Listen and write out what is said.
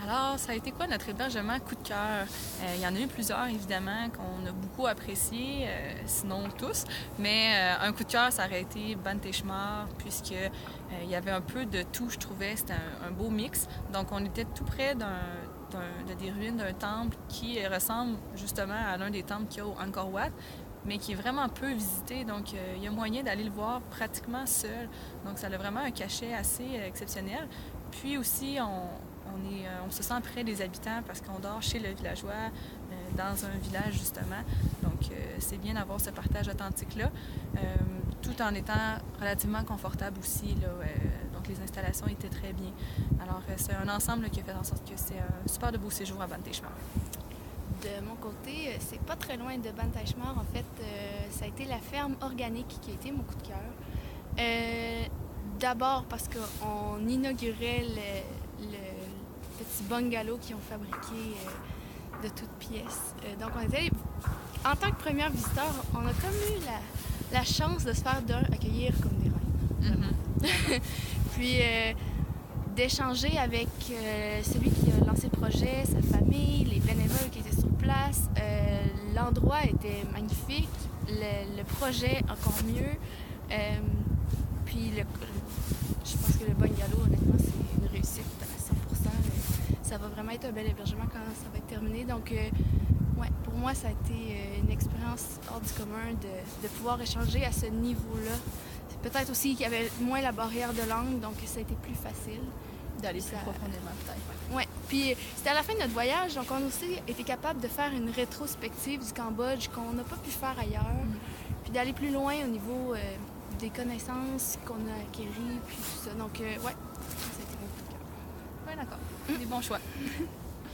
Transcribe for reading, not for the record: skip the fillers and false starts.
Alors, ça a été quoi notre hébergement coup de cœur? Il y en a eu plusieurs, évidemment, qu'on a beaucoup appréciés, sinon tous. Mais un coup de cœur, ça aurait été Banteshmar, puisque il y avait un peu de tout, je trouvais. C'était un beau mix. Donc, on était tout près des ruines d'un temple qui ressemble justement à l'un des temples qu'il y a au Angkor Wat, mais qui est vraiment peu visité. Donc, il y a moyen d'aller le voir pratiquement seul. Donc, ça a vraiment un cachet assez exceptionnel. Puis aussi, on se sent près des habitants parce qu'on dort chez le villageois, dans un village justement. Donc, c'est bien d'avoir ce partage authentique-là, tout en étant relativement confortable aussi. Là, donc, les installations étaient très bien. Alors, c'est un ensemble là, qui a fait en sorte que c'est un super de beau séjour à Banteshmar. De mon côté, c'est pas très loin de Banteshmar. En fait, ça a été la ferme organique qui a été mon coup de cœur. D'abord parce qu'on inaugurait le petit bungalow qu'ils ont fabriqué de toutes pièces. Donc, on était, en tant que première visiteur, on a comme eu la chance de se faire accueillir comme des reines. Mm-hmm. Puis, d'échanger avec celui qui a lancé le projet, sa famille, les bénévoles qui étaient sur place. L'endroit était magnifique, le projet encore mieux. Puis je pense que le bungalow, honnêtement, c'est une réussite à 100%. Ça va vraiment être un bel hébergement quand ça va être terminé. Donc, ouais, pour moi, ça a été une expérience hors du commun de pouvoir échanger à ce niveau-là. Peut-être aussi qu'il y avait moins la barrière de langue, donc ça a été plus facile. D'aller plus profondément, peut-être. Ouais. Puis c'était à la fin de notre voyage, donc on a aussi été capable de faire une rétrospective du Cambodge qu'on n'a pas pu faire ailleurs. Puis d'aller plus loin au niveau des connaissances qu'on a acquéries, puis tout ça. Donc, ouais, ça a été mon coup de cœur. Ouais, d'accord. Des bons choix.